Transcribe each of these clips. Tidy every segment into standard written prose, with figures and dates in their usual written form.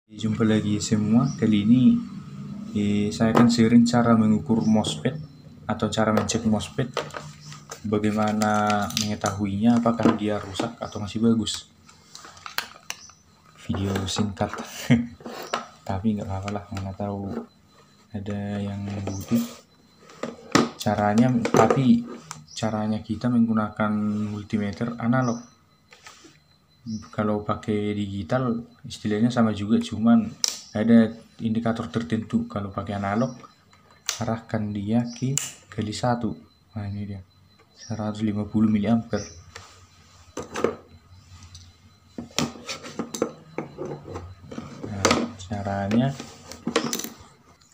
Jumpa lagi semua. Kali ini saya akan sharing cara mengukur MOSFET atau cara mencek MOSFET. Bagaimana mengetahuinya apakah dia rusak atau masih bagus. Video singkat, tapi nggak apa-apa lah, mana tahu ada yang butuh. Caranya kita menggunakan multimeter analog. Kalau pakai digital istilahnya sama juga, cuman ada indikator tertentu. Kalau pakai analog, arahkan dia ke kali 1. Nah ini dia 150 mA. Nah, caranya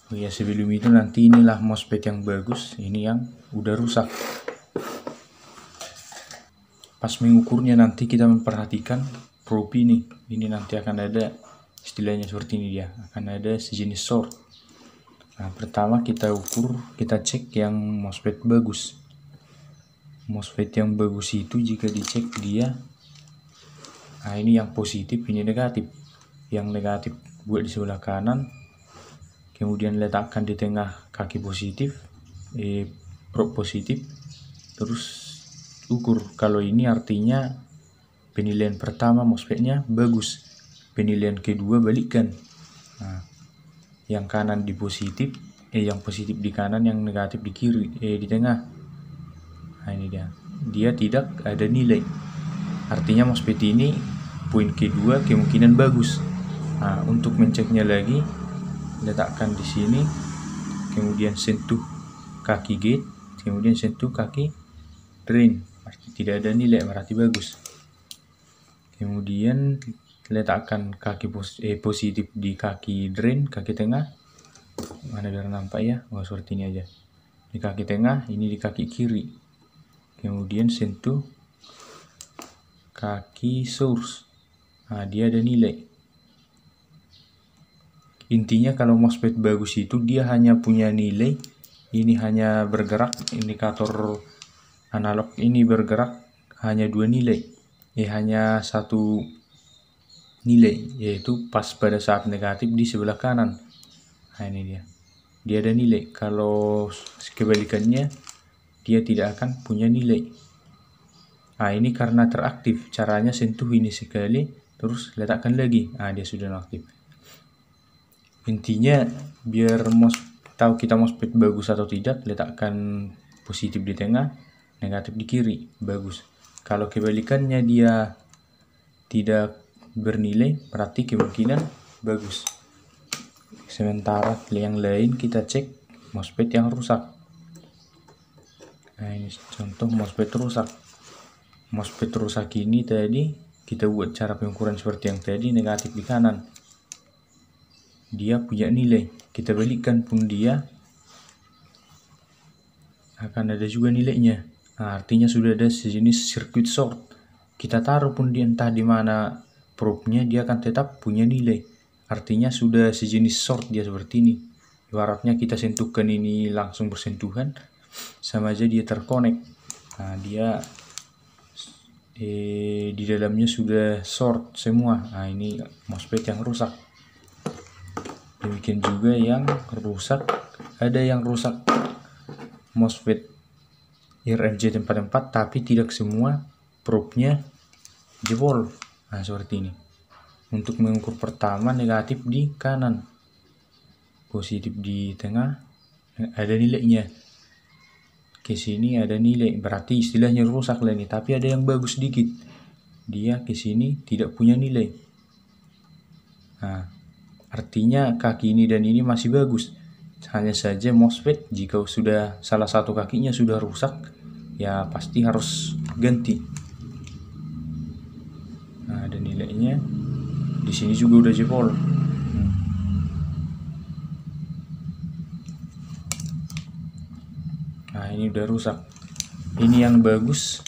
sebelum itu nanti inilah MOSFET yang bagus, ini yang udah rusak. Pas mengukurnya nanti kita memperhatikan probe ini nanti akan ada istilahnya seperti ini, dia akan ada sejenis short. Nah, pertama kita cek yang MOSFET bagus. MOSFET yang bagus itu jika dicek dia, nah ini yang positif, ini negatif. Yang negatif buat di sebelah kanan, kemudian letakkan di tengah kaki positif, probe positif, terus ukur. Kalau ini artinya penilaian pertama MOSFET-nya bagus, penilaian kedua balikkan. Nah, yang kanan di positif, yang positif di kanan, yang negatif di kiri, di tengah. Nah ini dia tidak ada nilai, artinya MOSFET ini poin kedua kemungkinan bagus. Nah, untuk menceknya lagi, letakkan di sini, kemudian sentuh kaki gate, kemudian sentuh kaki drain. Tidak ada nilai, berarti bagus. Kemudian letakkan kaki positif di kaki drain, kaki tengah. Mana biar nampak ya, seperti ini aja. Di kaki tengah, ini di kaki kiri. Kemudian sentuh kaki source. Nah, dia ada nilai. Intinya kalau MOSFET bagus itu dia hanya punya nilai, ini hanya bergerak, indikator analog ini bergerak hanya 2 nilai, hanya 1 nilai, yaitu pas pada saat negatif di sebelah kanan. Nah ini dia ada nilai. Kalau kebalikannya dia tidak akan punya nilai. Nah ini karena teraktif, caranya sentuh ini sekali, terus letakkan lagi, nah dia sudah aktif. Intinya biar tahu kita MOSFET bagus atau tidak, letakkan positif di tengah, negatif di kiri, bagus. Kalau kebalikannya dia tidak bernilai, berarti kemungkinan bagus. Sementara yang lain kita cek MOSFET yang rusak. Nah ini contoh MOSFET rusak. MOSFET rusak ini tadi kita buat cara pengukuran seperti yang tadi, negatif di kanan, dia punya nilai. Kita balikkan pun dia akan ada juga nilainya. Nah, artinya sudah ada sejenis circuit short. Kita taruh pun dia entah di mana probe-nya, dia akan tetap punya nilai. Artinya sudah sejenis short dia seperti ini. Ibaratnya kita sentuhkan ini langsung bersentuhan, sama aja dia terkonek. Nah, dia di dalamnya sudah short semua. Nah, ini MOSFET yang rusak. Demikian juga yang rusak, ada yang rusak MOSFET RFJ44 tapi tidak semua probe-nya jebol. Nah seperti ini. Untuk mengukur pertama, negatif di kanan, positif di tengah, ada nilainya. Ke sini ada nilai, berarti istilahnya rusak lah ini. Tapi ada yang bagus sedikit, dia ke sini tidak punya nilai. Nah artinya kaki ini dan ini masih bagus. Hanya saja MOSFET jika sudah salah satu kakinya sudah rusak, ya pasti harus ganti. Nah, ada nilainya. Di sini juga udah jebol. Nah, ini udah rusak. Ini yang bagus.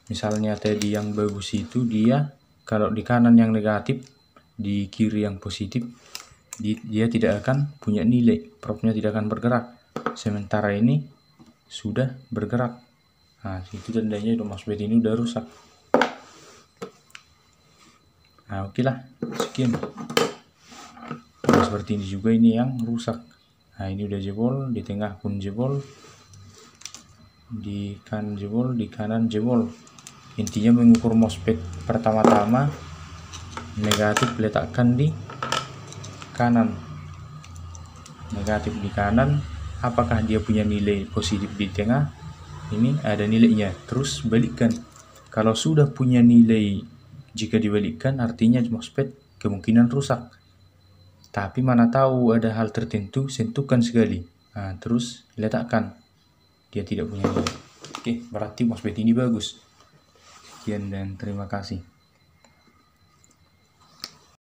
Misalnya tadi yang bagus itu dia kalau di kanan yang negatif, di kiri yang positif, dia tidak akan punya nilai, probe-nya tidak akan bergerak. Sementara ini sudah bergerak. Nah itu tandanya MOSFET ini udah rusak. Nah oke lah, sekian. seperti ini juga, ini yang rusak. Nah ini udah jebol, di tengah pun jebol, di kanan jebol, di kanan jebol. Intinya mengukur MOSFET pertama-tama negatif letakkan di kanan, negatif di kanan. Apakah dia punya nilai positif di tengah? Ini ada nilainya, terus balikkan. Kalau sudah punya nilai, jika dibalikkan artinya MOSFET kemungkinan rusak. Tapi mana tahu ada hal tertentu, sentuhkan sekali. Nah, terus letakkan. Dia tidak punya nilai. Oke, berarti MOSFET ini bagus. Sekian dan terima kasih.